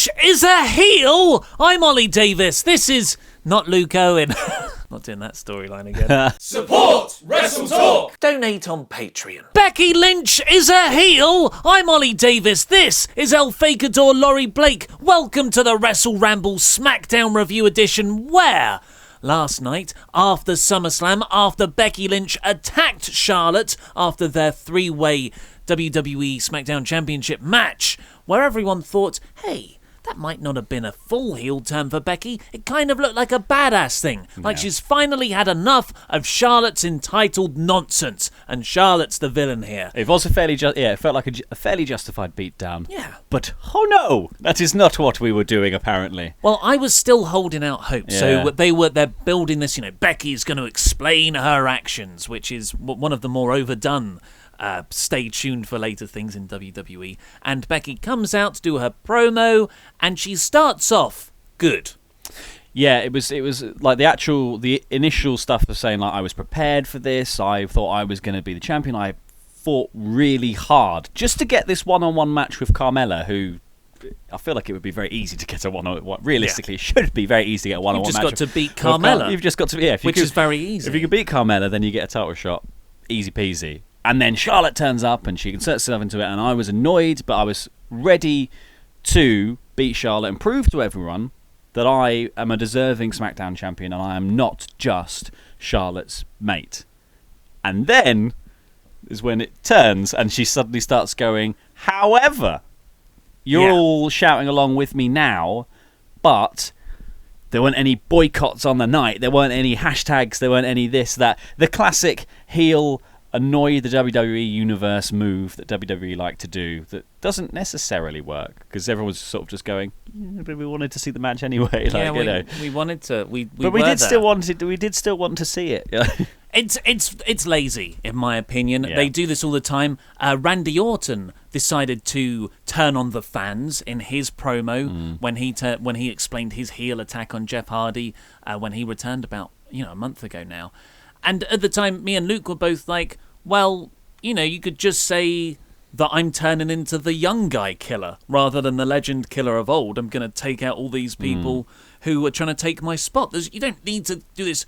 Lynch is a heel. I'm Ollie Davis. This is not Luke Owen. Not doing that storyline again. Support WrestleTalk. Donate on Patreon. Becky Lynch is a heel. I'm Ollie Davis. This is El Fakador Laurie Blake. Welcome to the WrestleRamble SmackDown Review Edition, where last night, after SummerSlam, after Becky Lynch attacked Charlotte after their three-way WWE SmackDown Championship match, where everyone thought, hey, that might not have been a full heel turn for Becky. It kind of looked like a badass thing. Like she's finally had enough of Charlotte's entitled nonsense. And Charlotte's the villain here. It was it felt like a fairly justified beatdown. Yeah. But, oh no, that is not what we were doing, apparently. Well, I was still holding out hope. Yeah. So they're building this, Becky's going to explain her actions, which is one of the more overdone. Stay tuned for later things in WWE. And Becky comes out to do her promo, and she starts off good. Yeah, it was like the initial stuff of saying, like, I was prepared for this. I thought I was going to be the champion. I fought really hard just to get this one-on-one match with Carmella, who I feel like it would be very easy to get a one-on-one. Realistically, it should be very easy to get a one-on-one match. You've just got to beat Carmella. You've just got to, which is very easy. If you can beat Carmella, then you get a title shot. Easy peasy. And then Charlotte turns up and she inserts herself into it, and I was annoyed, but I was ready to beat Charlotte and prove to everyone that I am a deserving SmackDown champion and I am not just Charlotte's mate. And then is when it turns and she suddenly starts going, however, you're all shouting along with me now, but there weren't any boycotts on the night, there weren't any hashtags, there weren't any this, that. The classic heel annoy the WWE universe move that WWE like to do that doesn't necessarily work because everyone's sort of just going, yeah, but we wanted to see the match anyway. We wanted to. We did still want to see it. It's lazy, in my opinion. Yeah. They do this all the time. Randy Orton decided to turn on the fans in his promo when he explained his heel attack on Jeff Hardy when he returned about a month ago now. And at the time, me and Luke were both like, well, you could just say that I'm turning into the young guy killer rather than the legend killer of old. I'm going to take out all these people who are trying to take my spot. You don't need to do this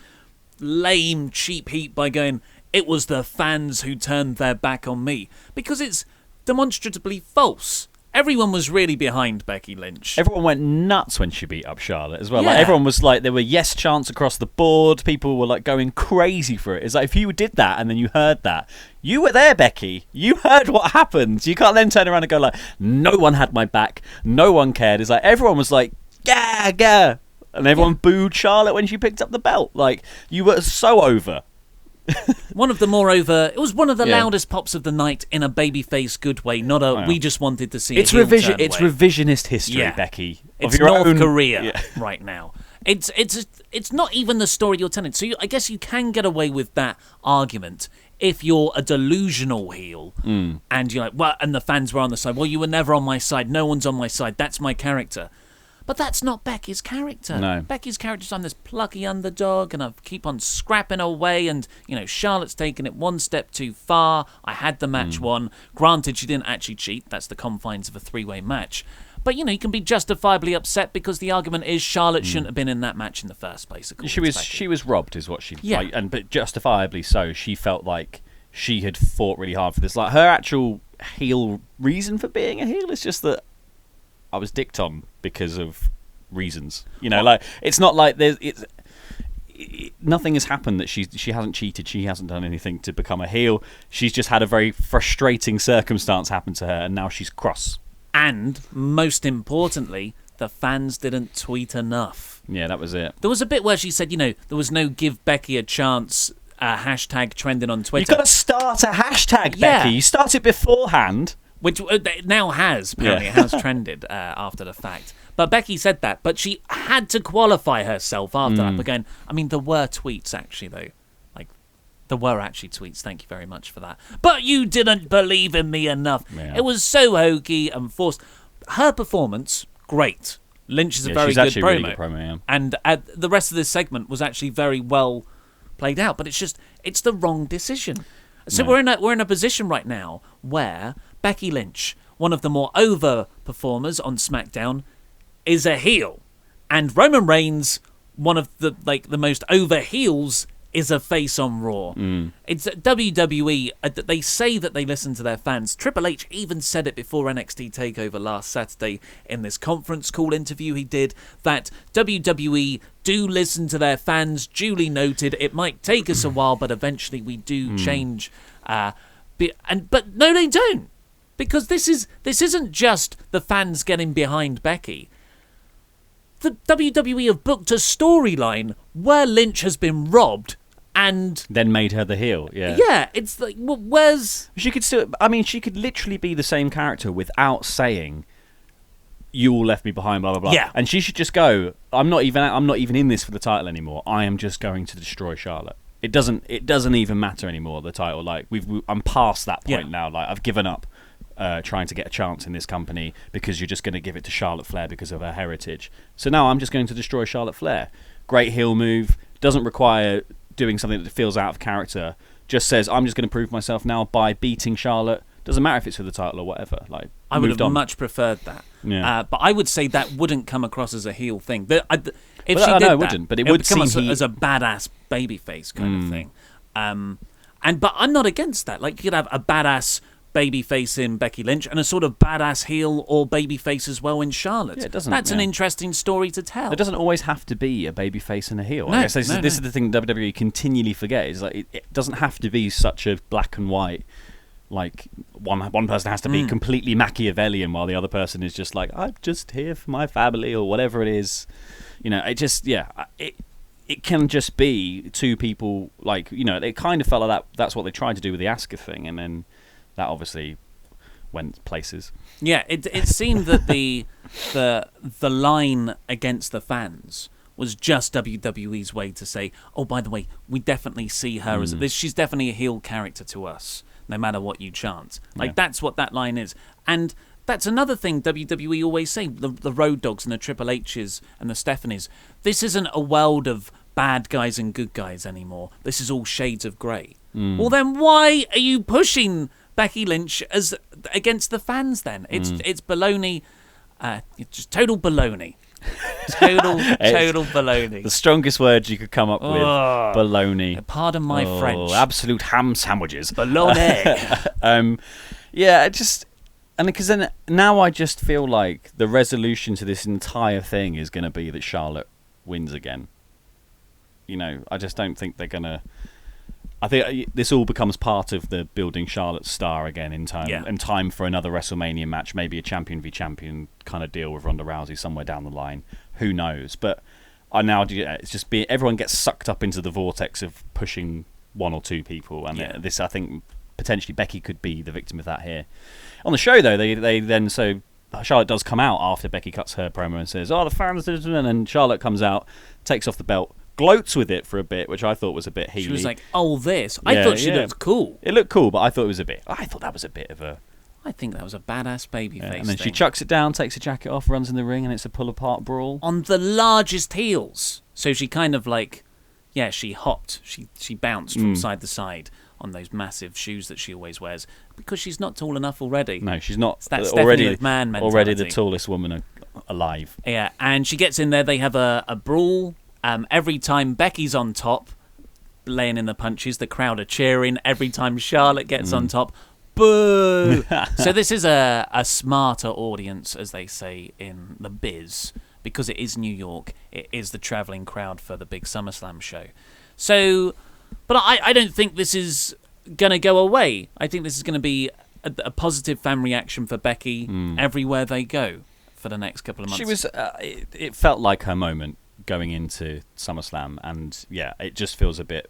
lame, cheap heat by going, it was the fans who turned their back on me. Because it's demonstrably false. Everyone was really behind Becky Lynch. Everyone went nuts when she beat up Charlotte as well. Yeah. Like, everyone was like, there were yes chants across the board. People were like going crazy for it. It's like if you did that and then you heard that, you were there, Becky. You heard what happened. You can't then turn around and go like, no one had my back. No one cared. It's like everyone was like, yeah. And everyone booed Charlotte when she picked up the belt. Like, you were so over. One of the more over. It was one of the loudest pops of the night in a babyface good way, not a we just wanted to see. It's revisionist history, Becky. It's North Korea right now. It's not even the story you're telling. So I guess you can get away with that argument if you're a delusional heel and you're like, well, and the fans were on the side. Well, you were never on my side. No one's on my side. That's my character. But that's not Becky's character. No. Becky's character's I'm this plucky underdog and I keep on scrapping away and, Charlotte's taken it one step too far. I had the match won. Granted, she didn't actually cheat. That's the confines of a three-way match. But, you can be justifiably upset because the argument is Charlotte shouldn't have been in that match in the first place. She was robbed is what she... Yeah. But justifiably so. She felt like she had fought really hard for this. Like, her actual heel reason for being a heel is just that I was dicked on because of reasons. It's not like nothing has happened that she hasn't cheated, she hasn't done anything to become a heel. She's just had a very frustrating circumstance happen to her and now she's cross. And most importantly, the fans didn't tweet enough. Yeah, that was it. There was a bit where she said, there was no give Becky a chance hashtag trending on Twitter. You've got to start a hashtag, Becky. You start it beforehand. Which it now has, apparently. It has trended after the fact. But Becky said that, but she had to qualify herself after that. But again, there were tweets, actually, though. There were actually tweets. Thank you very much for that. But you didn't believe in me enough. Yeah. It was so hokey and forced. Her performance, great. Lynch is a very good promo. Really good promo, And the rest of this segment was actually very well played out. But it's the wrong decision. So we're in a position right now where Becky Lynch, one of the more over performers on SmackDown, is a heel, and Roman Reigns, one of the most over heels, is a face on Raw. It's WWE. They say that they listen to their fans. Triple H even said it before NXT TakeOver last Saturday in this conference call interview he did, that WWE do listen to their fans. Duly noted. It might take us a while, but eventually we do change. But no, they don't, because this isn't just the fans getting behind Becky. The WWE have booked a storyline where Lynch has been robbed and then made her the heel. Yeah, it's like, where's... She could still... I mean, she could literally be the same character without saying, you all left me behind, blah, blah, blah. Yeah. And she should just go, I'm not even in this for the title anymore. I am just going to destroy Charlotte. It doesn't even matter anymore, the title. Like, I'm past that point now. Like, I've given up trying to get a chance in this company because you're just going to give it to Charlotte Flair because of her heritage. So now I'm just going to destroy Charlotte Flair. Great heel move. Doesn't require doing something that feels out of character. Just says, I'm just going to prove myself now by beating Charlotte. Doesn't matter if it's for the title or whatever. Like, I would have much preferred that. Yeah. But I would say that wouldn't come across as a heel thing. If Well, she no, did it wouldn't, but it would come seem as a badass babyface kind of thing. But I'm not against that. Like, you could have a badass babyface in Becky Lynch and a sort of badass heel or babyface as well in Charlotte. Yeah, That's an interesting story to tell. There doesn't always have to be a babyface and a heel. No, I guess this is the thing WWE continually forget, is like it doesn't have to be such a black and white. Like one person has to be completely Machiavellian while the other person is just like, I'm just here for my family or whatever it is. You know, it can just be two people. Like, you know, it kind of felt like that. That's what they tried to do with the Asuka thing, and then that obviously went places. Yeah, it seemed that the line against the fans was just WWE's way to say, oh, by the way, we definitely see her as this. She's definitely a heel character to us, no matter what you chant. Like, that's what that line is. And that's another thing WWE always say, the Road Dogs and the Triple H's and the Stephanies. This isn't a world of bad guys and good guys anymore. This is all shades of grey. Well, then why are you pushing Becky Lynch as against the fans then? It's baloney. It's just total baloney. Total baloney. The strongest words you could come up with. Baloney. Pardon my French. Absolute ham sandwiches. Baloney. Yeah, because then now I just feel like the resolution to this entire thing is going to be that Charlotte wins again. You know, I just don't think they're going to... I think this all becomes part of the building Charlotte's star again in time, and time for another WrestleMania match, maybe a champion v champion kind of deal with Ronda Rousey somewhere down the line. Who knows? But it's just everyone gets sucked up into the vortex of pushing one or two people, and this, I think, potentially Becky could be the victim of that here. On the show, though, they then so Charlotte does come out after Becky cuts her promo and says, "Oh, the fans," and then Charlotte comes out, takes off the belt, gloats with it for a bit, which I thought was a bit heely. She was like, "Oh, this." I thought she looked cool. It looked cool, but I thought that was a bit of a... I think that was a badass baby face. And then she chucks it down, takes her jacket off, runs in the ring, and it's a pull-apart brawl. On the largest heels. So she kind of like... Yeah, she hopped. She bounced from side to side on those massive shoes that she always wears, because she's not tall enough already. No, she's not. It's that Stephanie McMahon mentality. Already the tallest woman alive. Yeah, and she gets in there. They have a brawl. Every time Becky's on top, laying in the punches, the crowd are cheering. Every time Charlotte gets on top, boo! So this is a smarter audience, as they say in the biz, because it is New York. It is the travelling crowd for the big SummerSlam show. So, but I don't think this is going to go away. I think this is going to be a positive fan reaction for Becky everywhere they go for the next couple of months. She was. It felt like her moment going into SummerSlam, and it just feels a bit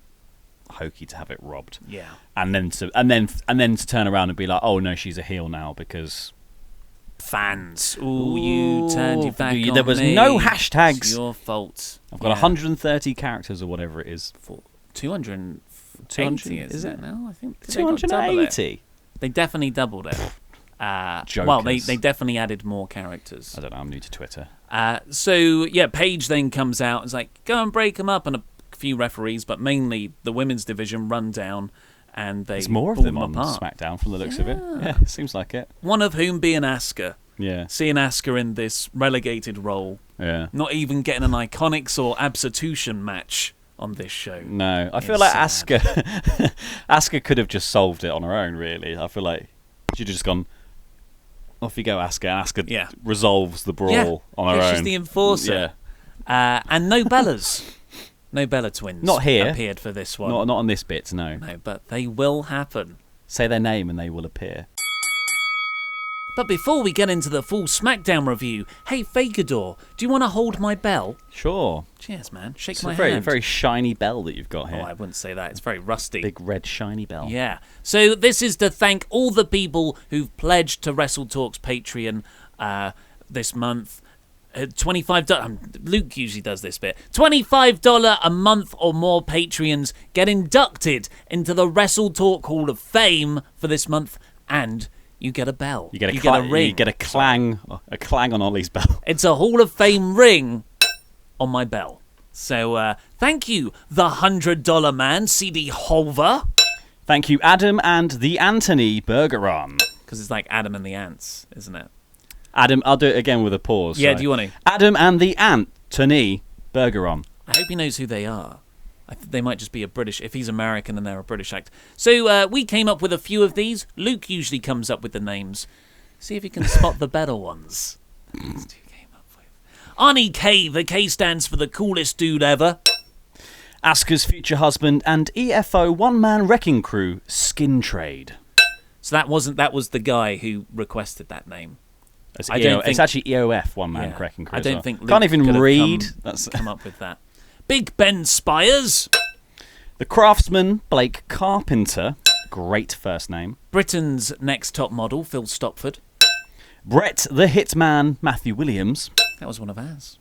hokey to have it robbed. Yeah. And then to turn around and be like, oh no, she's a heel now because fans. Ooh, you turned your back on there was me. no hashtags. It's your fault. I've got 130 characters or whatever it is. 280 is it now? I think 280. They definitely doubled it. Well, they definitely added more characters. I don't know. I'm new to Twitter. So Paige then comes out. It's like, go and break them up, and a few referees, but mainly the women's division run down, and there's more of them on apart. SmackDown from the looks of it. Yeah, seems like it. One of whom being Asuka. Yeah. Seeing Asuka in this relegated role. Yeah. Not even getting an Iconics or Absolution match on this show. No, I feel It's like sad. Asuka could have just solved it on her own, really. I feel like she'd have just gone, off you go, Asuka. And Asuka resolves the brawl on her own. She's the enforcer. Yeah. And no Bellas. No Bella twins Not here. appeared for this one. Not on this bit, no. No, but they will happen. Say their name and they will appear. But before we get into the full SmackDown review, hey Vegador, do you want to hold my bell? Sure. Cheers, man. Shake It's my a very, hand. very shiny bell that you've got Oh, here. I wouldn't say that. It's very rusty. Big red shiny bell. Yeah. So this is to thank all the people who've pledged to WrestleTalk's Patreon this month. $25. Luke usually does this bit. $25 a month or more Patreons get inducted into the WrestleTalk Hall of Fame for this month, and you get a bell. You get a ring. You get a clang on Ollie's bell. It's a Hall of Fame ring on my bell. So thank you, the $100 man, CD Holver. Thank you, Adam and the Anthony Bergeron. Because it's like Adam and the Ants, isn't it? Adam, I'll do it again with a pause. Yeah, sorry. do you want to? Adam and the Anthony Bergeron. I hope he knows who they are. They might just be a British... If he's American, then they're a British act. So we came up with a few of these. Luke usually comes up with the names. See if he can spot the better ones. That's who came up with. Arnie K. The K stands for the coolest dude ever. Asuka's future husband and EFO one-man wrecking crew, Skin Trade. So that was the guy who requested that name. It's, I don't think, it's actually EOF one-man yeah, wrecking crew. I don't well. think Luke Can't even could have read. come up with that. Big Ben Spires. The craftsman, Blake Carpenter. Great first name. Britain's next top model, Phil Stopford. Brett the Hitman, Matthew Williams. That was one of ours.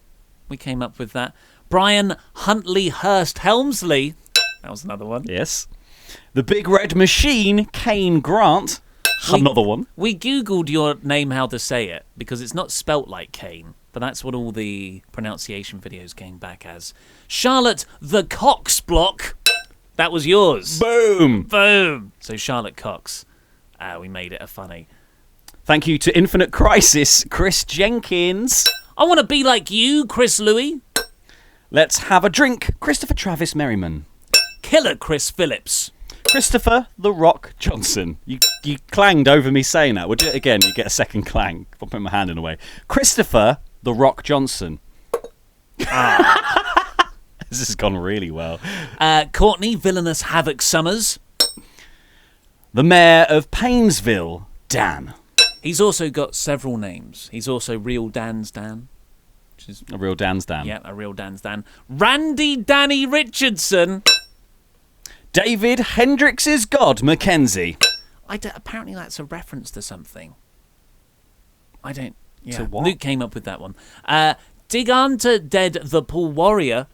We came up with that. Brian Huntley Hurst Helmsley. That was another one. Yes. The Big Red Machine, Kane Grant. Another one. We Googled your name, how to say it, because it's not spelt like Kane, but that's what all the pronunciation videos came back as. Charlotte the Cox Block. That was yours. Boom. Boom. So Charlotte Cox. We made it a funny. Thank you to Infinite Crisis, Chris Jenkins. I want to be like you, Chris Louis. Let's have a drink, Christopher Travis Merriman. Killer Chris Phillips. Christopher The Rock Johnson. You clanged over me saying that. We'll do it again. You get a second clang. I'll put my hand in the way. Christopher The Rock Johnson. This has gone really well. Courtney Villainous Havoc Summers. The Mayor of Painesville, Dan. He's also got several names. He's also Real Dan's Dan. Which is, A real Dan's Dan. yeah, a Real Dan's Dan. Randy Danny Richardson. David Hendricks' God Mackenzie. Apparently that's a reference to something. I don't... Yeah. To what? Luke came up with that one. Diganta Dead the Pool Warrior.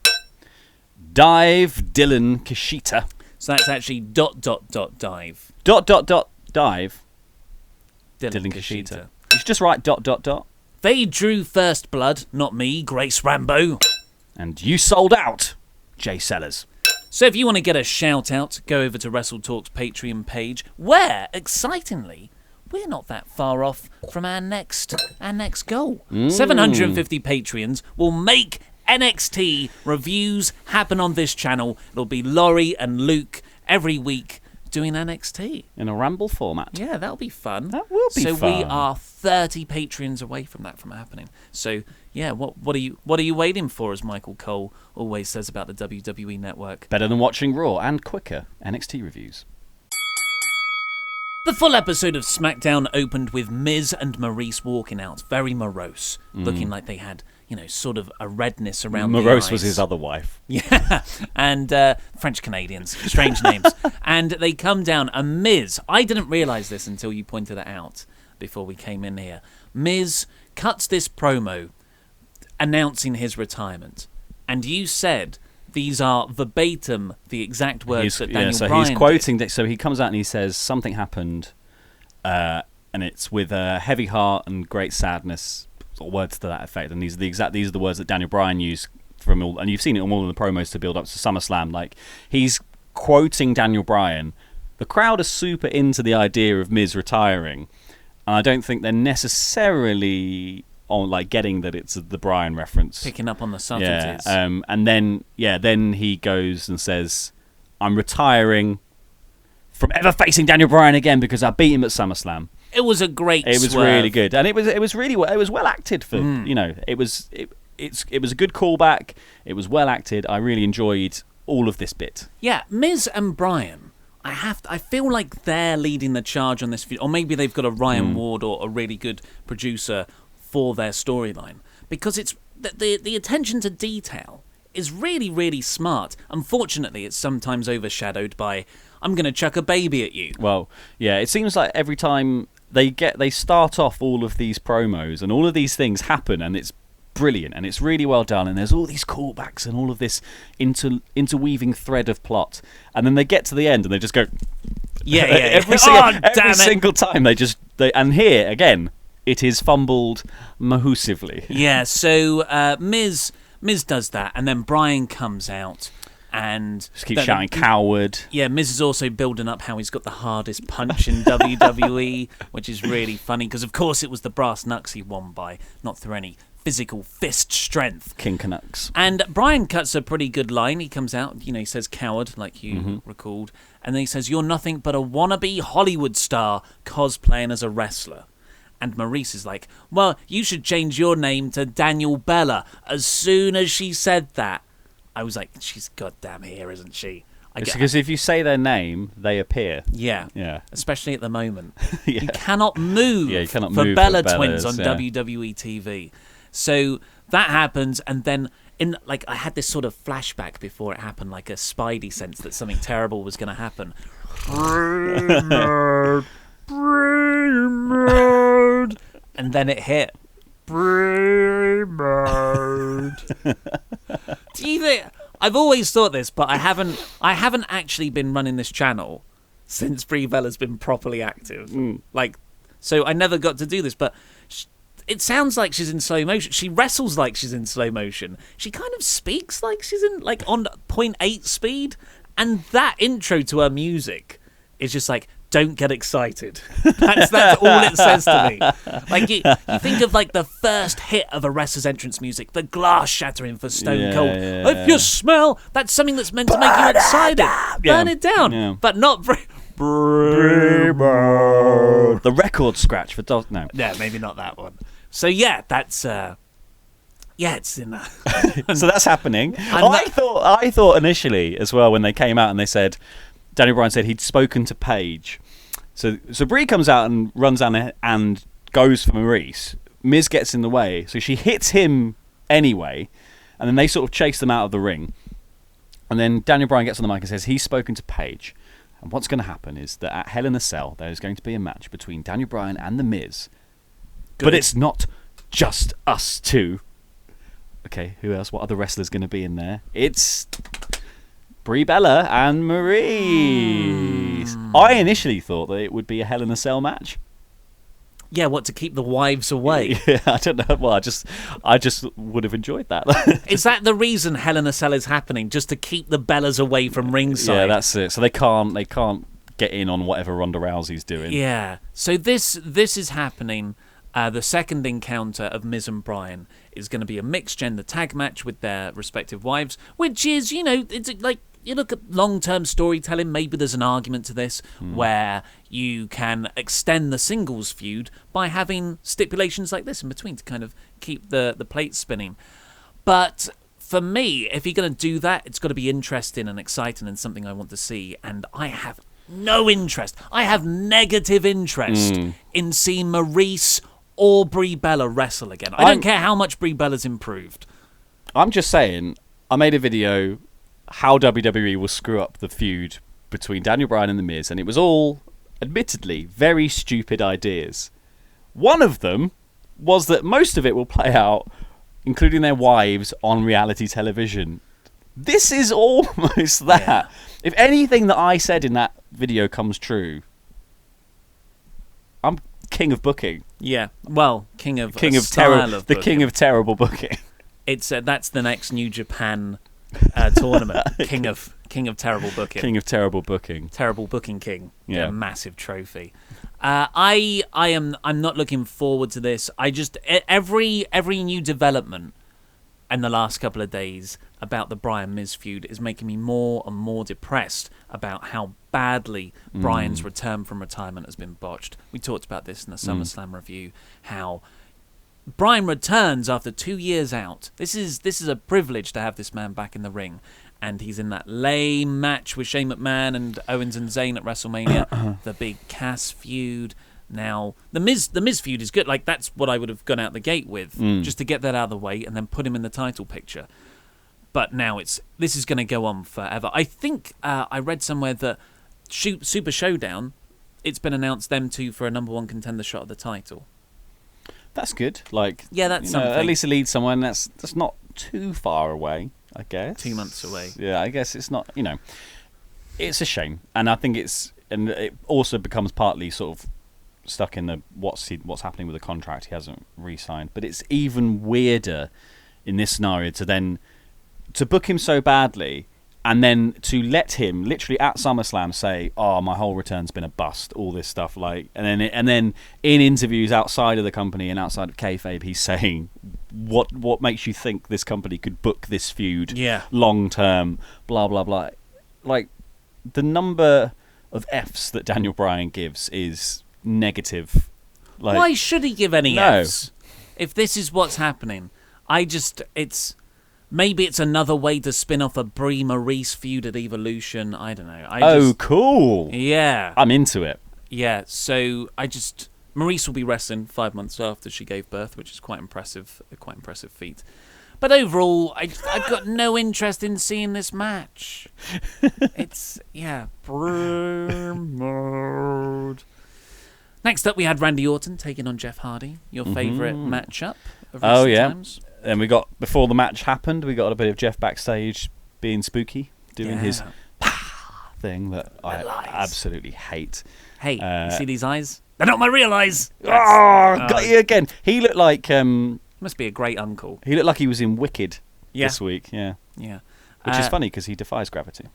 Dive Dylan Kashita. So that's actually ... dive. Dive. Dylan Dylan Kashita. You should just write ... They drew first blood, not me, Grace Rambo. And you sold out, Jay Sellers. So if you want to get a shout out, go over to WrestleTalk's Patreon page, where, excitingly, we're not that far off from our next goal. 750 Patreons will make NXT reviews happen on this channel. It'll be Laurie and Luke every week doing NXT. In a ramble format. Yeah, that'll be fun. That will be so fun. we are 30 Patreons away from that from happening. So yeah, what are you waiting for, as Michael Cole always says about the WWE Network. Better than watching Raw and quicker NXT reviews. The full episode of SmackDown opened with Miz and Maryse walking out, very morose, looking like they had, sort of a redness around the eyes. Morose was his other wife. Yeah, and French Canadians, strange names. And they come down, and Miz, I didn't realise this until you pointed it out before we came in here. Miz cuts this promo announcing his retirement, and you said these are verbatim the exact words that Daniel Bryan he's did. quoting. So he comes out and he says something happened, and it's with a heavy heart and great sadness, or words to that effect. And these are the words that Daniel Bryan used from all, and you've seen it on all of the promos to build up to SummerSlam. Like, he's quoting Daniel Bryan. The crowd are super into the idea of Miz retiring. and I don't think they're necessarily on like getting that it's the Bryan reference, picking up on the subtleties. And then he goes and says, "I'm retiring from ever facing Daniel Bryan again because I beat him at SummerSlam." It was a great. It was swerve. really good, and it was well acted for it was a good callback. It was well acted. I really enjoyed all of this bit. Yeah, Miz and Bryan. I feel like they're leading the charge on this, or maybe they've got a Ryan Ward or a really good producer for their storyline, because it's the attention to detail is really, really smart. Unfortunately, it's sometimes overshadowed by "I'm going to chuck a baby at you." Well, yeah, it seems like every time they start off all of these promos and all of these things happen, and it's brilliant and it's really well done, and there's all these callbacks and all of this interweaving thread of plot, and then they get to the end and they just go every single time and here again it is fumbled mahusively. Yeah, so Miz does that, and then Bryan comes out and just keeps shouting "coward." Yeah, Miz is also building up how he's got the hardest punch in WWE, which is really funny because of course it was the brass knucks he won by, not through any physical fist strength. King Canucks. And Bryan cuts a pretty good line. He comes out, he says "coward," like you recalled, and then he says, "You're nothing but a wannabe Hollywood star cosplaying as a wrestler." And Maryse is like, "Well, you should change your name to Daniel Bella." As soon as she said that, I was like, she's goddamn here, isn't she? Because if you say their name, they appear. Yeah. Especially at the moment. Yeah. You cannot move for Bella Twins on WWE TV. So that happens, and then I had this sort of flashback before it happened, like a Spidey sense that something terrible was going to happen. And then it hit. Brie mode. Do you think I've always thought this, but I haven't actually been running this channel since Brie Bella's been properly active. So I never got to do this, but it sounds like she's in slow motion. She wrestles like she's in slow motion. She kind of speaks like she's in on 0.8 speed, and that intro to her music is just like, "Don't get excited." That's all it says to me. Like you think of like the first hit of a wrestler's entrance music, the glass shattering for Stone Cold. If you smell, that's something that's meant to make you excited. Burn it down, but not the record scratch for no. Yeah, maybe not that one. So yeah, that's it's in that. So that's happening. I thought initially as well when they came out and they said, Daniel Bryan said he'd spoken to Paige. So Brie comes out and runs down and goes for Maryse. Miz gets in the way, so she hits him anyway, and then they sort of chase them out of the ring. And then Daniel Bryan gets on the mic and says he's spoken to Paige. And what's going to happen is that at Hell in a Cell, there is going to be a match between Daniel Bryan and The Miz. Good. But it's not just us two. Okay, who else? What other wrestlers going to be in there? It's Brie Bella and Maryse. I initially thought that it would be a Hell in a Cell match. Yeah, what, to keep the wives away? Yeah, I don't know. Well, I just would have enjoyed that. Is that the reason Hell in a Cell is happening? Just to keep the Bellas away from ringside? Yeah, that's it. So they can't get in on whatever Ronda Rousey's doing. Yeah. So this is happening. The second encounter of Miz and Bryan is going to be a mixed gender tag match with their respective wives, which is, it's like, you look at long-term storytelling, maybe there's an argument to this where you can extend the singles feud by having stipulations like this in between to kind of keep the plate spinning. But for me, if you're going to do that, it's got to be interesting and exciting and something I want to see. And I have no interest. I have negative interest in seeing Maryse or Brie Bella wrestle again. I don't care how much Brie Bella's improved. I'm just saying, I made a video how WWE will screw up the feud between Daniel Bryan and The Miz, and it was all, admittedly, very stupid ideas. One of them was that most of it will play out, including their wives, on reality television. This is almost that. Yeah. If anything that I said in that video comes true, I'm king of booking. Yeah, well, king of booking. The king of terrible booking. It's that's the next New Japan tournament. King of terrible booking. King of terrible booking. Terrible booking king. Yeah, a massive trophy. I'm not looking forward to this. I just every new development in the last couple of days about the Bryan Miz feud is making me more and more depressed about how badly Bryan's return from retirement has been botched. We talked about this in the SummerSlam review, how Bryan returns after 2 years out. This is a privilege to have this man back in the ring. And he's in that lame match with Shane McMahon and Owens and Zayn at WrestleMania. The big Cass feud. Now, the Miz feud is good. Like, that's what I would have gone out the gate with, just to get that out of the way and then put him in the title picture. But now this is going to go on forever. I think I read somewhere that Super Showdown, it's been announced them two for a number one contender shot at the title. That's good. Like, yeah, that's something. At least it leads someone that's not too far away, I guess. 2 months away. Yeah, I guess it's not, it's a shame. And I think and it also becomes partly sort of stuck in the what's happening with the contract. He hasn't re-signed. But it's even weirder in this scenario to book him so badly and then to let him literally at SummerSlam say, "Oh, my whole return's been a bust," all this stuff, like, and then in interviews outside of the company and outside of kayfabe, he's saying, "What makes you think this company could book this feud long term?" Blah blah blah. Like, the number of Fs that Daniel Bryan gives is negative. Like, why should he give any Fs if this is what's happening? Maybe it's another way to spin off a Brie Maryse feud at Evolution. I don't know. Cool. Yeah. I'm into it. Yeah, so Maryse will be wrestling 5 months after she gave birth, which is a quite impressive feat. But overall, I've got no interest in seeing this match. It's, Brie mode. Next up, we had Randy Orton taking on Jeff Hardy, your favourite matchup of recent times. Then we got, before the match happened, we got a bit of Jeff backstage being spooky, doing his thing that I absolutely hate. Hey, you see these eyes? They're not my real eyes! Got you again. He looked like... must be a great uncle. He looked like he was in Wicked this week, Yeah. Which is funny, because he defies gravity.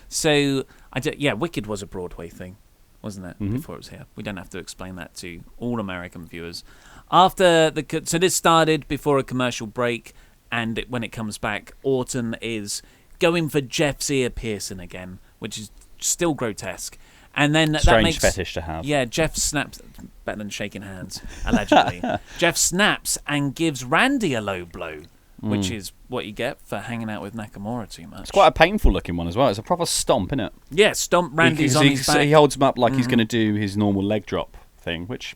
So, Wicked was a Broadway thing, wasn't it, before it was here? We don't have to explain that to all American viewers. So this started before a commercial break, and when it comes back, Orton is going for Jeff's ear piercing again, which is still grotesque. And then strange fetish to have. Yeah, Jeff snaps, better than shaking hands, allegedly. Jeff snaps and gives Randy a low blow, which is what you get for hanging out with Nakamura too much. It's quite a painful looking one as well. It's a proper stomp, isn't it? Yeah, stomp. Randy's on his back. He holds him up like he's going to do his normal leg drop thing, which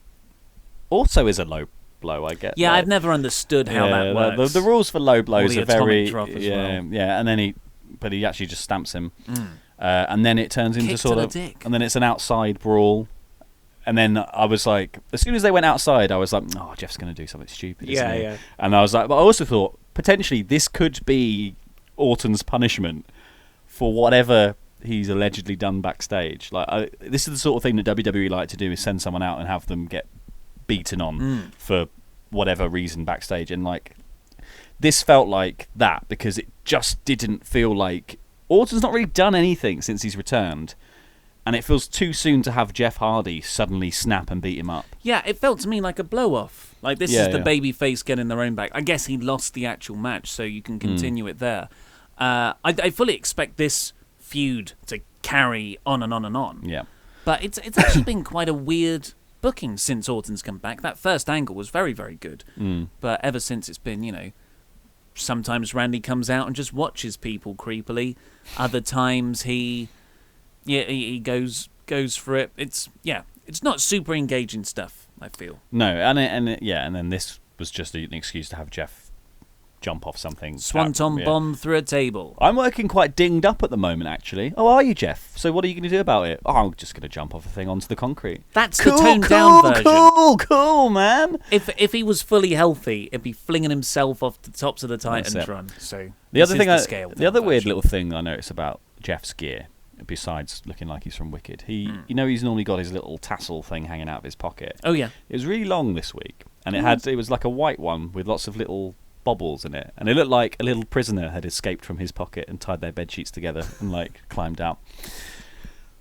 also is a low blow, I get. Yeah, I've never understood how that works. The rules for low blows are very... drop as well. And then he actually just stamps him. And then it turns into sort of... And then it's an outside brawl. And then I was like... As soon as they went outside, I was like, oh, Jeff's going to do something stupid, isn't he? And I was like... But I also thought, potentially, this could be Orton's punishment for whatever he's allegedly done backstage. Like, this is the sort of thing that WWE like to do, is send someone out and have them get beaten on for whatever reason backstage. And, like, this felt like that, because it just didn't feel like... Orton's not really done anything since he's returned, and it feels too soon to have Jeff Hardy suddenly snap and beat him up. Yeah, it felt to me like a blow-off. Like, this is the babyface getting their own back. I guess he lost the actual match, so you can continue it there. I fully expect this feud to carry on and on and on. Yeah. But it's actually been quite a weird booking since Orton's come back. That first angle was very, very good. But ever since, it's been, sometimes Randy comes out and just watches people creepily. Other times he goes for it. It's not super engaging stuff, I feel. No, and then this was just an excuse to have Jeff jump off something. Swanton bomb through a table. I'm working quite dinged up at the moment, actually. Oh, are you, Jeff? So what are you going to do about it? Oh, I'm just going to jump off a thing onto the concrete. That's the toned down version. Cool, man. If he was fully healthy, it'd be flinging himself off the tops of the Titans run. So the other weird little thing I noticed about Jeff's gear, besides looking like he's from Wicked, he's normally got his little tassel thing hanging out of his pocket. Oh yeah, it was really long this week, and it was like a white one with lots of little bobbles in it, and it looked like a little prisoner had escaped from his pocket and tied their bed sheets together and like climbed out.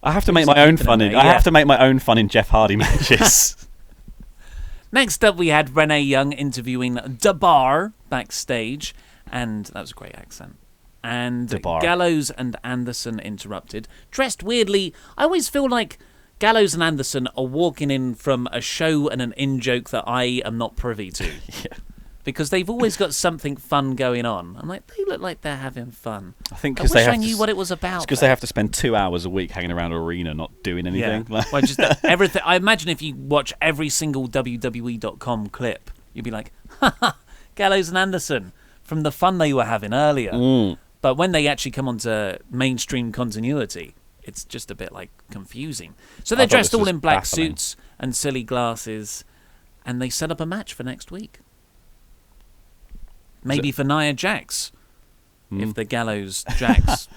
I have to make my own fun in. I have to make my own fun in Jeff Hardy matches. Next up, we had Renee Young interviewing DeBar backstage, and that was a great accent. And DeBar. Gallows and Anderson interrupted, dressed weirdly. I always feel like Gallows and Anderson are walking in from a show and an in-joke that I am not privy to. Yeah. Because they've always got something fun going on. I'm like, they look like they're having fun. I think I because wish I knew what it was about. Because they have to spend 2 hours a week hanging around an arena not doing anything. Yeah. Well, just everything. I imagine if you watch every single WWE.com clip, you'd be like, ha, Gallows and Anderson, from the fun they were having earlier. But when they actually come onto mainstream continuity, it's just a bit like confusing. So they're dressed all in black suits and silly glasses, and they set up a match for next week. Maybe for Nia Jax, if the Gallows Jax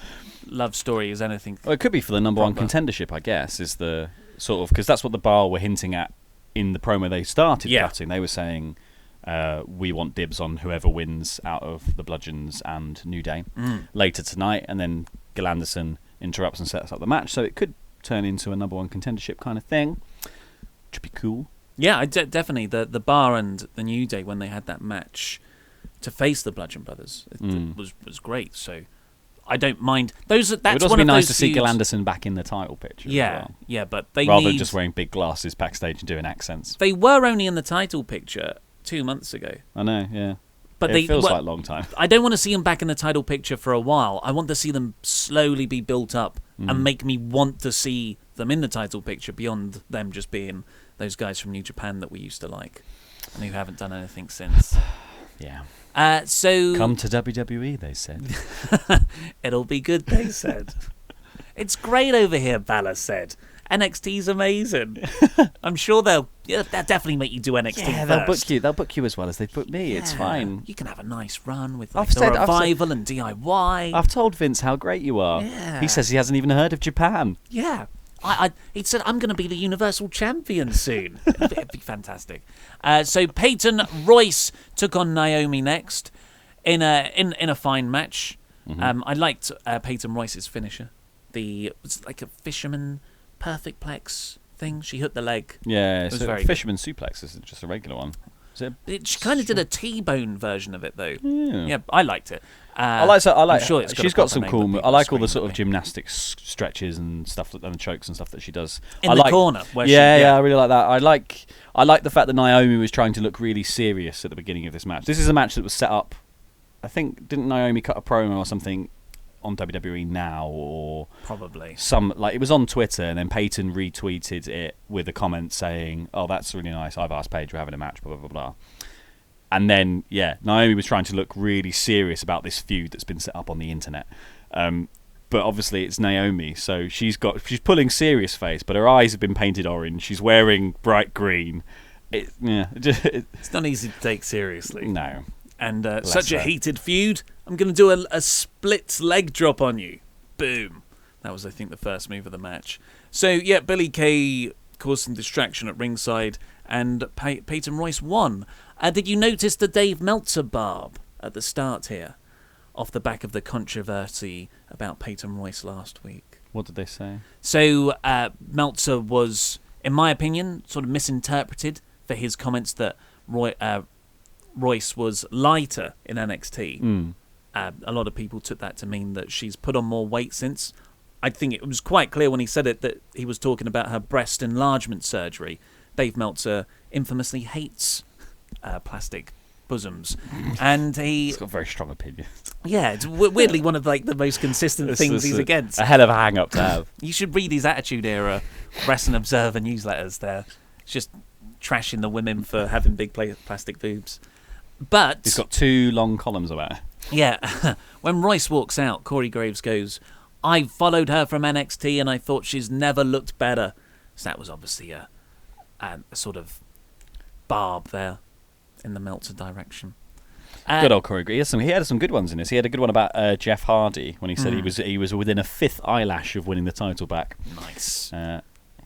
love story is anything. Well, it could be for the number one contendership, I guess, is the sort of, because that's what the Bar were hinting at in the promo they started cutting. They were saying, we want dibs on whoever wins out of the Bludgeons and New Day later tonight, and then Gil Anderson interrupts and sets up the match, so it could turn into a number one contendership kind of thing, which would be cool. Yeah, definitely. The Bar and the New Day, when they had that match to face the Bludgeon Brothers, it was great. So I don't mind. It would also be nice to see Gil Anderson back in the title picture. Yeah, yeah, but rather than just wearing big glasses backstage and doing accents. They were only in the title picture 2 months ago. I know, yeah. But it feels like a long time. I don't want to see them back in the title picture for a while. I want to see them slowly be built up and make me want to see them in the title picture beyond them just being those guys from New Japan that we used to like and who haven't done anything since. Yeah. So come to WWE, they said. It'll be good, they said. It's great over here, Balor said. NXT's amazing. I'm sure they'll definitely make you do NXT first. They'll book you as well as they book me. It's fine. You can have a nice run with the Revival and DIY. I've told Vince how great you are. Yeah. He says he hasn't even heard of Japan. Yeah. He said, I'm going to be the Universal Champion soon. It'd be fantastic. So Peyton Royce took on Naomi next in a fine match. I liked Peyton Royce's finisher. It was like a fisherman perfect plex thing. She hit the leg. Yeah, it was very fisherman suplex isn't just a regular one. She kind of did a T-bone version of it though. Yeah, I liked it. I like. Sure she's got some cool. I like all the sort of gymnastics stretches and stuff, and the chokes and stuff that she does in the corner. Where I really like that. I like the fact that Naomi was trying to look really serious at the beginning of this match. This is a match that was set up. I think didn't Naomi cut a promo or something on WWE Now, or probably it was on Twitter, and then Peyton retweeted it with a comment saying, "Oh, that's really nice. I've asked Paige, we're having a match, blah blah blah blah." And then Naomi was trying to look really serious about this feud that's been set up on the internet. But obviously it's Naomi, so she's pulling serious face, but her eyes have been painted orange. She's wearing bright green. It's not easy to take seriously. No. And such a heated feud. I'm going to do a split leg drop on you. Boom. That was, I think, the first move of the match. So, Billie Kay caused some distraction at ringside, and Peyton Royce won. Did you notice the Dave Meltzer barb at the start here, off the back of the controversy about Peyton Royce last week? What did they say? So, Meltzer was, in my opinion, sort of misinterpreted for his comments that Royce was lighter in NXT. A lot of people took that to mean that she's put on more weight since. I think it was quite clear when he said it that he was talking about her breast enlargement surgery. Dave Meltzer infamously hates plastic bosoms, and he's got very strong opinions. Yeah, it's weirdly one of the most consistent things he's against. A hell of a hang-up to have. You should read his Attitude Era Wrestling Observer newsletters there. It's just trashing the women for having big plastic boobs. But he's got 2 long columns about it. Yeah. When Royce walks out, Corey Graves goes, "I followed her from NXT and I thought she's never looked better." So that was obviously a sort of barb there in the Meltzer direction. Good old Corey Graves. He had some good ones in this. He had a good one about Jeff Hardy when he said he was within a 5th eyelash of winning the title back. Nice.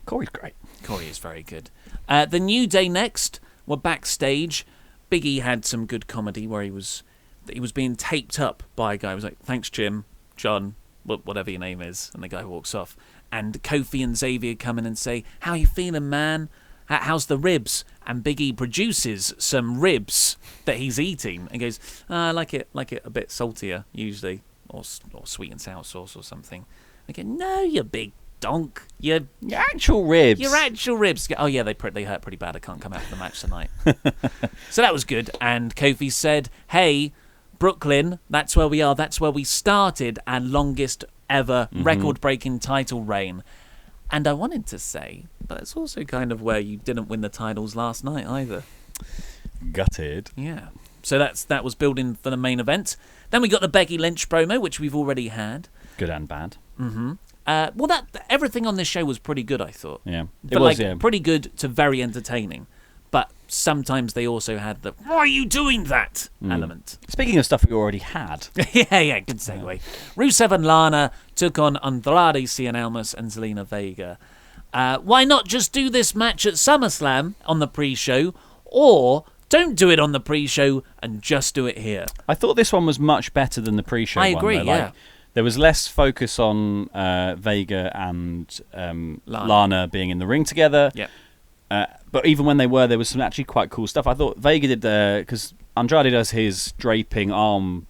Corey's great. Corey is very good. The New Day next were backstage. Big E had some good comedy where he was being taped up by a guy who was like, "Thanks, Jim, John, whatever your name is," and the guy walks off. and Kofi and Xavier come in and say, "How you feeling, man? How's the ribs?" And Big E produces some ribs that he's eating and goes, "I like it a bit saltier usually, or sweet and sour sauce or something." I go, "No, you big donk, your actual ribs. Your actual ribs." Oh yeah, they hurt pretty bad. I can't come out for the match tonight. So that was good. And Kofi said, "Hey, Brooklyn, that's where we are. That's where we started our longest ever record-breaking title reign." And I wanted to say, but it's also kind of where you didn't win the titles last night either. Gutted. Yeah. So that was building for the main event. Then we got the Becky Lynch promo, which we've already had. Good and bad. Well, everything on this show was pretty good, I thought. Yeah. It was pretty good to very entertaining. But sometimes they also had the "why are you doing that" element. Speaking of stuff we already had. yeah, good segue. Rusev and Lana took on Andrade, Cien, Almas, and Zelina Vega. Why not just do this match at SummerSlam on the pre-show, or don't do it on the pre-show and just do it here? I thought this one was much better than the pre-show one. I agree, yeah. There was less focus on Vega and Lana being in the ring together. Yeah. But even when they were, there was some actually quite cool stuff. I thought Vega did, because Andrade does his draping arm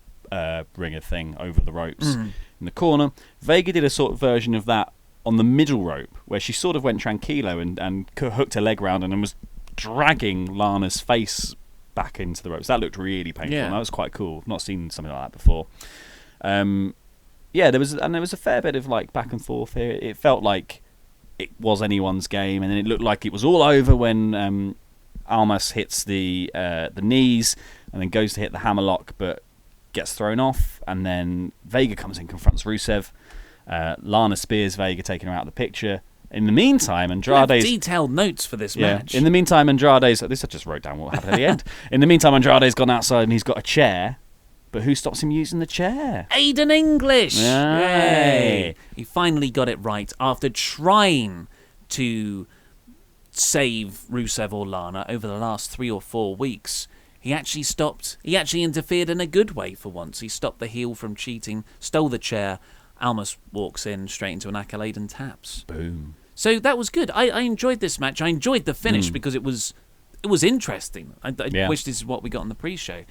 ringer thing over the ropes in the corner. Vega did a sort of version of that on the middle rope, where she sort of went tranquilo and hooked her leg round and was dragging Lana's face back into the ropes. That looked really painful. Yeah. And that was quite cool. I've not seen something like that before. Yeah, there was a fair bit of like back and forth here. It felt like it was anyone's game, and then it looked like it was all over when Almas hits the knees and then goes to hit the hammerlock, but gets thrown off, and then Vega comes in, confronts Rusev. Lana spears Vega, taking her out of the picture. In the meantime, Andrade's detailed notes for this match. In the meantime, Andrade's this I just wrote down what happened at the end. In the meantime, Andrade's gone outside and he's got a chair. But who stops him using the chair? Aiden English! Yay! He finally got it right after trying to save Rusev or Lana over the last 3 or 4 weeks. He actually interfered in a good way for once. He stopped the heel from cheating, stole the chair. Almas walks in straight into an accolade and taps. Boom. So that was good. I enjoyed this match. I enjoyed the finish because it was interesting. I wish this is what we got on the pre-show.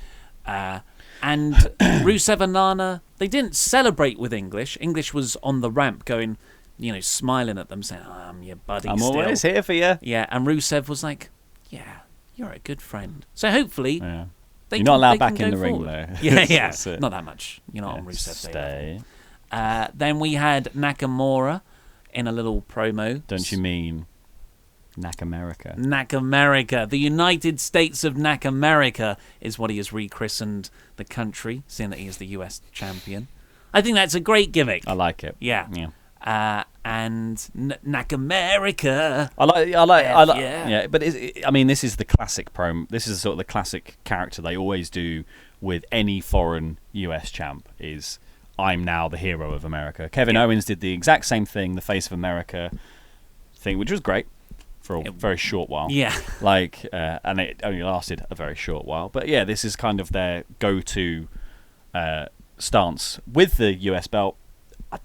And Rusev and Lana, they didn't celebrate with English. English was on the ramp going, smiling at them, saying, "I'm your buddy I'm still. always here for you." Yeah, and Rusev was like, "Yeah, you're a good friend." So hopefully, you're not allowed back in the ring, though. Yeah, not that much. You're not on Rusev Day. Then we had Nakamura in a little promo. Don't you mean Nakamerica? Nakamerica. The United States of Nakamerica is what he has rechristened the country, seeing that he is the US champion. I think that's a great gimmick. I like it. Yeah. And Nakamerica. I like. Yeah. Yeah, but this is the classic promo. This is sort of the classic character they always do with any foreign US champ. Is I'm now the hero of America. Kevin Owens did the exact same thing, the face of America thing, which was great for a very short while. Yeah. And it only lasted a very short while. But yeah, this is kind of their go-to stance with the US belt. I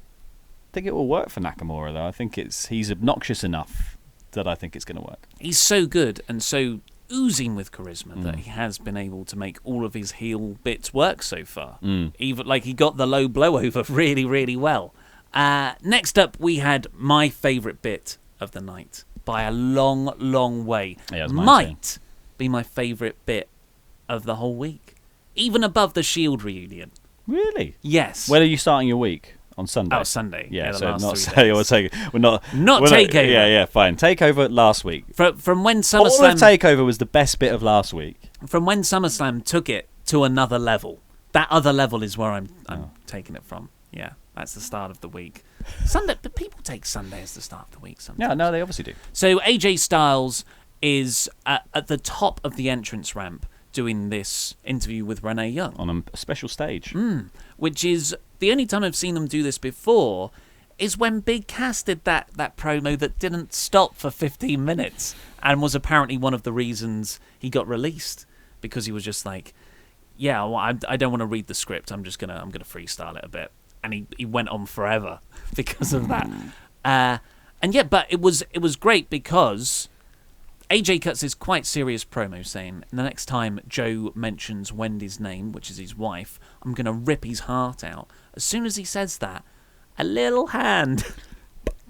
think it will work for Nakamura, though. I think he's obnoxious enough that I think it's going to work. He's so good and so oozing with charisma that he has been able to make all of his heel bits work so far. Even he got the low blow over really, really well. Next up, we had my favourite bit of the night by a long, long way. Yeah, might be my favourite bit of the whole week, even above the Shield reunion. Really? Yes. When are you starting your week? On Sunday. Oh, Sunday. Yeah, the so last not 3 say days. we're not Takeover. Yeah, fine. Takeover last week. From when All SummerSlam of Takeover was the best bit of last week. From when SummerSlam took it to another level. That other level is where I'm taking it from. Yeah, that's the start of the week. Sunday, but people take Sunday as the start of the week sometimes. Yeah, no, they obviously do. So AJ Styles is at the top of the entrance ramp doing this interview with Renee Young. On a special stage. Which is the only time I've seen them do this before is when Big Cass did that promo that didn't stop for 15 minutes and was apparently one of the reasons he got released, because he was just like, yeah, well, I don't want to read the script. I'm gonna freestyle it a bit, and he went on forever because of that. And yeah, but it was great because AJ cuts this quite serious promo saying, the next time Joe mentions Wendy's name, which is his wife, I'm going to rip his heart out. As soon as he says that, a little hand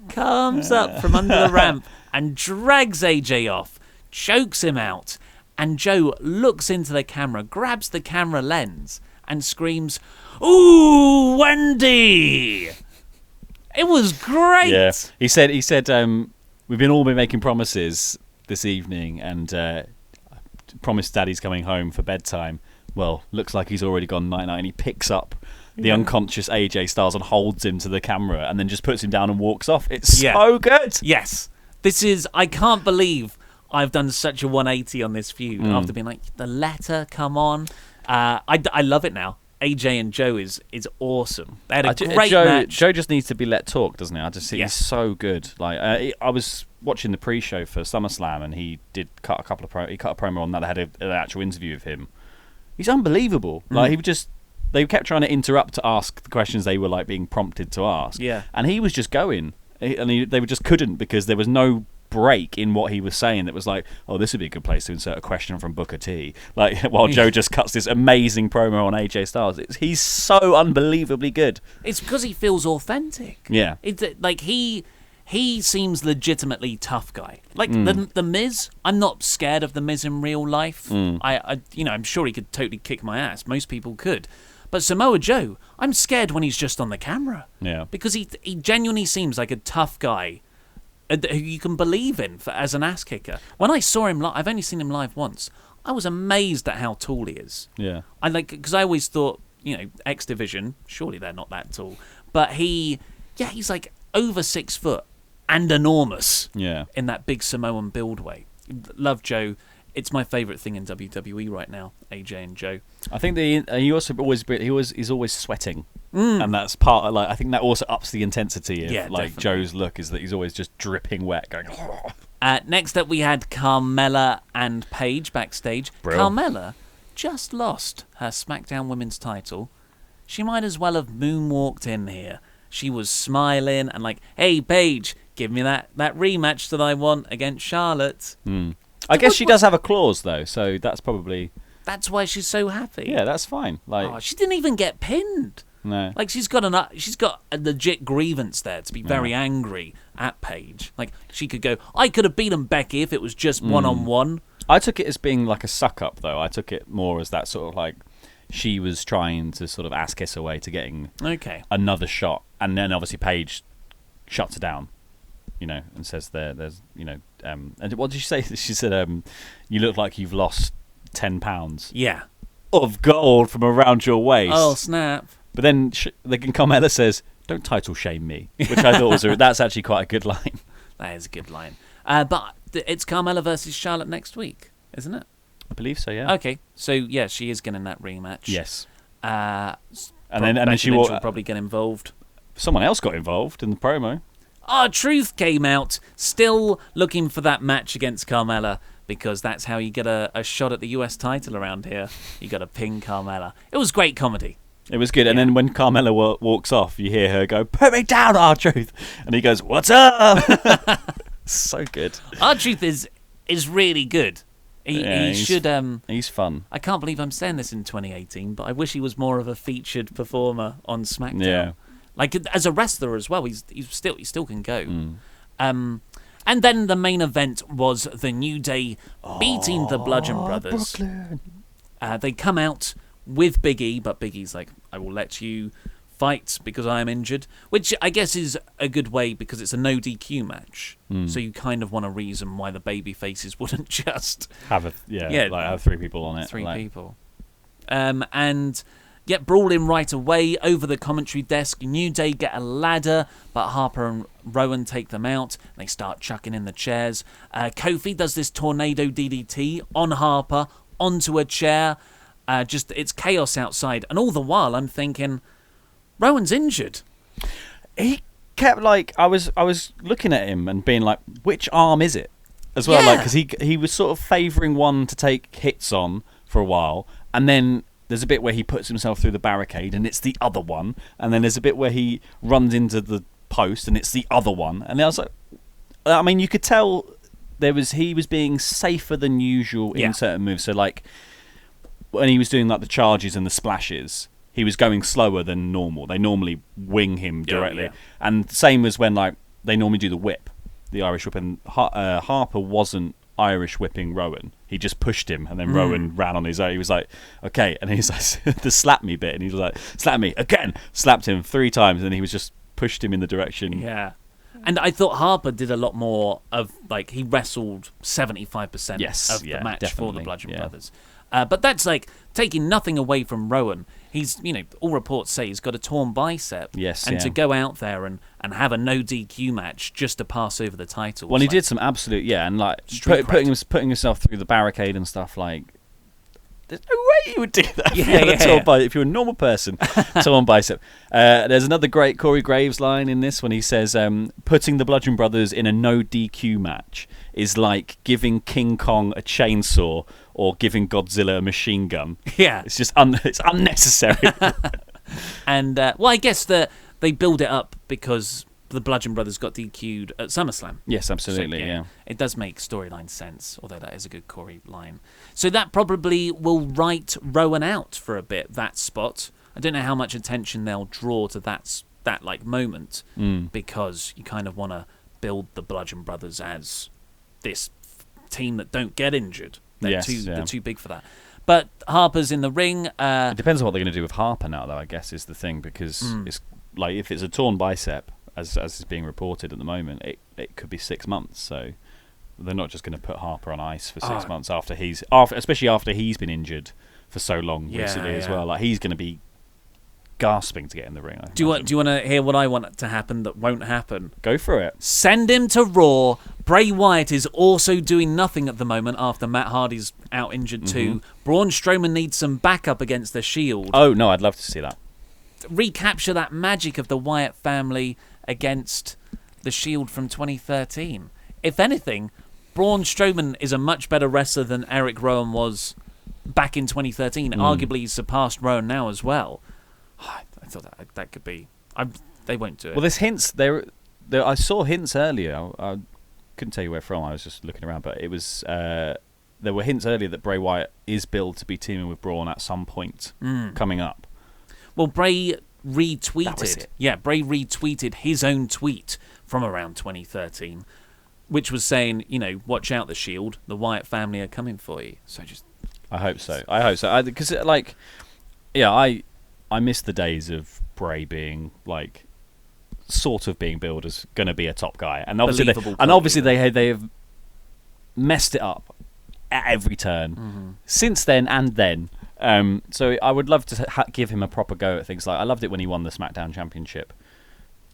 comes up from under the ramp and drags AJ off, chokes him out, and Joe looks into the camera, grabs the camera lens, and screams, "Ooh, Wendy!" It was great. Yeah, he said, we've all been making promises this evening, and promised Daddy's coming home for bedtime. Well, looks like he's already gone night-night, and he picks up the unconscious AJ Styles and holds him to the camera, and then just puts him down and walks off. It's so good. Yes, I can't believe I've done such a 180 on this feud after being like, the letter, come on. I love it now. AJ and Joe is awesome. They had a great match. Joe just needs to be let talk, doesn't he? He's so good. Like I was watching the pre-show for SummerSlam, and he did cut a promo on that. They had an actual interview of him. He's unbelievable. Like they kept trying to interrupt to ask the questions they were like being prompted to ask. Yeah, and he was just going, they just couldn't, because there was no break in what he was saying that was like, oh, this would be a good place to insert a question from Booker T, like while Joe just cuts this amazing promo on AJ Styles. He's so unbelievably good. It's because he feels authentic. Yeah, it's like he seems legitimately tough guy. Like the Miz, I'm not scared of the Miz in real life. I'm sure he could totally kick my ass. Most people could. But Samoa Joe, I'm scared when he's just on the camera. Yeah, because he genuinely seems like a tough guy who you can believe in as an ass kicker. When I saw him live, I've only seen him live once. I was amazed at how tall he is. Yeah, because I always thought, X Division, surely they're not that tall, but he's like over 6 foot and enormous. Yeah, in that big Samoan build way. Love Joe. It's my favourite thing in WWE right now, AJ and Joe. I think he's always sweating, and that's part of, like, I think that also ups the intensity of like definitely. Joe's look is that he's always just dripping wet, going. Next up, we had Carmella and Paige backstage. Carmella just lost her SmackDown Women's title. She might as well have moonwalked in here. She was smiling and like, "Hey, Paige, give me that rematch that I want against Charlotte." I guess she does have a clause though, so that's why she's so happy. Yeah, that's fine. Like, she didn't even get pinned. No, like she's got a legit grievance there to be very angry at Paige. Like, she could go, I could have beaten Becky if it was just one-on-one. I took it as being like a suck up though. I took it more as that sort of like she was trying to sort of ass kiss her way to getting another shot, and then obviously Paige shuts her down. And says there's and what did she say? She said, you look like you've lost 10 pounds. Yeah. Of gold from around your waist. Oh, snap. But then Carmella says, don't title shame me, which I thought that's actually quite a good line. That is a good line. But it's Carmella versus Charlotte next week, isn't it? I believe so, yeah. Okay, so yeah, she is getting that rematch. Yes. And then she will probably get involved. Someone else got involved in the promo. R-Truth came out, still looking for that match against Carmella, because that's how you get a shot at the US title around here. You got to pin Carmella. It was great comedy. It was good. And then when Carmella walks off, you hear her go, "Put me down, R-Truth." And he goes, "What's up?" So good. R-Truth is really good. He should. He's fun. I can't believe I'm saying this in 2018, but I wish he was more of a featured performer on SmackDown. Yeah. Like, as a wrestler as well, he still can go. And then the main event was the New Day beating the Bludgeon Brothers. They come out with Big E, but Big E's like, I will let you fight because I am injured, which I guess is a good way because it's a no DQ match. So you kind of want a reason why the baby faces wouldn't just have have 3 people on it. 3 people. And get brawling right away over the commentary desk. New Day get a ladder, but Harper and Rowan take them out. They start chucking in the chairs. Kofi does this tornado DDT on Harper onto a chair. It's chaos outside, and all the while I'm thinking, Rowan's injured. He kept I was looking at him and being like, which arm is it? As well, because he was sort of favouring one to take hits on for a while, and then there's a bit where he puts himself through the barricade and it's the other one, and then there's a bit where he runs into the post and it's the other one. And I was like, I mean, you could tell he was being safer than usual in certain moves. So like when he was doing like the charges and the splashes, he was going slower than normal. They normally wing him directly. And same as when like they normally do the whip, the Irish whip, and Harper wasn't Irish whipping Rowan. He just pushed him, and then Rowan ran on his own. He was like, okay, and he's like, the slap me bit, and he was like, slap me again, slapped him 3 times, and he was just pushed him in the direction. Yeah. And I thought Harper did a lot more of, like, he wrestled 75% of the match for the Bludgeon Brothers. But that's like taking nothing away from Rowan. He's, all reports say he's got a torn bicep. Yes, and to go out there and have a no DQ match just to pass over the title. Well, he did some absolute, and like putting himself through the barricade and stuff, like, there's no way you would do that if you're a normal person. Torn bicep. There's another great Corey Graves line in this when he says, putting the Bludgeon Brothers in a no DQ match is like giving King Kong a chainsaw or giving Godzilla a machine gun. Yeah. It's just it's unnecessary. And, I guess that they build it up because the Bludgeon Brothers got DQ'd at SummerSlam. Yes, absolutely, so, It does make storyline sense, although that is a good Corey line. So that probably will write Rowan out for a bit, that spot. I don't know how much attention they'll draw to that like moment, because you kind of want to build the Bludgeon Brothers as this team that don't get injured. They're too big for that. But Harper's in the ring. It depends on what they're going to do with Harper now, though, I guess, is the thing, because it's like if it's a torn bicep, as is being reported at the moment, it could be 6 months. So they're not just going to put Harper on ice for 6 months especially after he's been injured for so long recently as well. Like, he's going to be gasping to get in the ring. Do you want to hear what I want to happen that won't happen? Go for it. Send him to Raw. Bray Wyatt is also doing nothing at the moment after Matt Hardy's out injured too. Braun Strowman needs some backup against the Shield. Oh, no, I'd love to see that. Recapture that magic of the Wyatt family against the Shield from 2013. If anything, Braun Strowman is a much better wrestler than Eric Rowan was back in 2013. Arguably, he's surpassed Rowan now as well. I thought that could be. They won't do it. Well, there's hints. I saw hints earlier. I couldn't tell you where from. I was just looking around, but it was. There were hints earlier that Bray Wyatt is billed to be teaming with Braun at some point coming up. Well, Bray retweeted. That was it. Yeah, Bray retweeted his own tweet from around 2013, which was saying, watch out, the Shield. The Wyatt family are coming for you. So I hope so. Because I miss the days of Bray being like sort of being billed as going to be a top guy, and obviously they have messed it up at every turn since then and then. So I would love to give him a proper go at things. Like, I loved it when he won the SmackDown Championship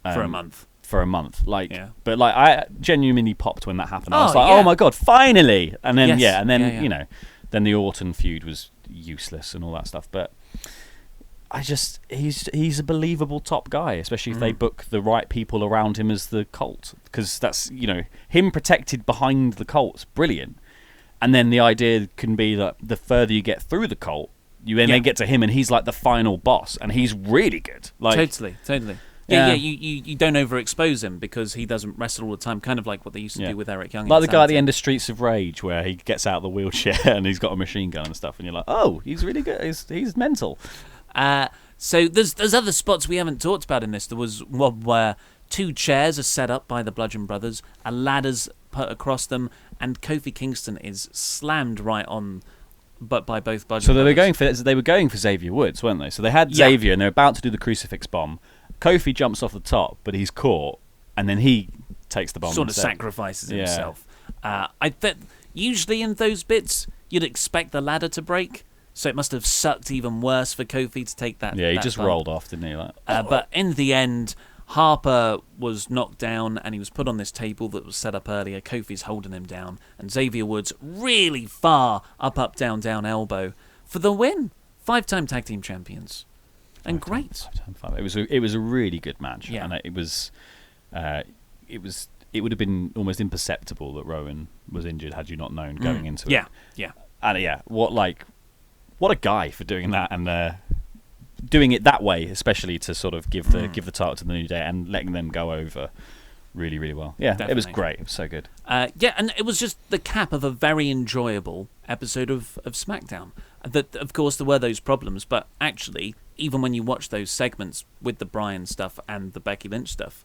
for a month. But like, I genuinely popped when that happened. I was like, oh my god, finally! And then then the Orton feud was useless and all that stuff. But he's a believable top guy, especially if they book the right people around him as the cult, because that's him protected behind the cult's brilliant. And then the idea can be that the further you get through the cult, you then get to him, and he's like the final boss, and he's really good. Like, totally. Yeah. You don't overexpose him because he doesn't wrestle all the time, kind of like what they used to do with Eric Young. Like the guy at the end of Streets of Rage, where he gets out of the wheelchair and he's got a machine gun and stuff, and you're like, oh, he's really good. He's mental. So there's other spots we haven't talked about in this. There was one where 2 chairs are set up by the Bludgeon Brothers, a ladder's put across them, and Kofi Kingston is slammed right on, but by both Bludgeon Brothers. So they were going for Xavier Woods, weren't they? So they had Xavier, and they're about to do the crucifix bomb. Kofi jumps off the top, but he's caught, and then he takes the bomb. Sort of sacrifices himself. I bet usually in those bits you'd expect the ladder to break. So it must have sucked even worse for Kofi to take that. Yeah, he just bump. rolled off, didn't he? But in the end, Harper was knocked down and he was put on this table that was set up earlier. Kofi's holding him down, and Xavier Woods really far up, down, down elbow for the win. 5-time tag team champions, and great. It was a really good match, and it would have been almost imperceptible that Rowan was injured had you not known going into it. Yeah. And what a guy for doing that, and doing it that way, especially to sort of give the title to the New Day and letting them go over really, really well. Yeah, Definitely. It was great. It was so good. Yeah, and it was just the cap of a very enjoyable episode of SmackDown. That, of course, there were those problems, but actually, even when you watch those segments with the Bryan stuff and the Becky Lynch stuff,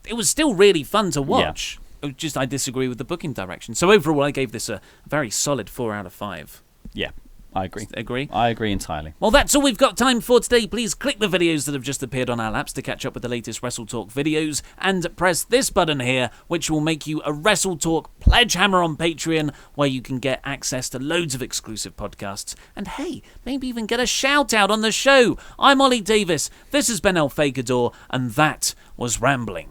it was still really fun to watch. Yeah. Just, I disagree with the booking direction. So overall, I gave this a very solid 4 out of 5. Yeah. I agree. Agree? I agree entirely. Well, that's all we've got time for today. Please click the videos that have just appeared on our laps to catch up with the latest WrestleTalk videos, and press this button here, which will make you a WrestleTalk pledge hammer on Patreon, where you can get access to loads of exclusive podcasts, and hey, maybe even get a shout out on the show. I'm Ollie Davis, this has been El Fakador, and that was Rambling.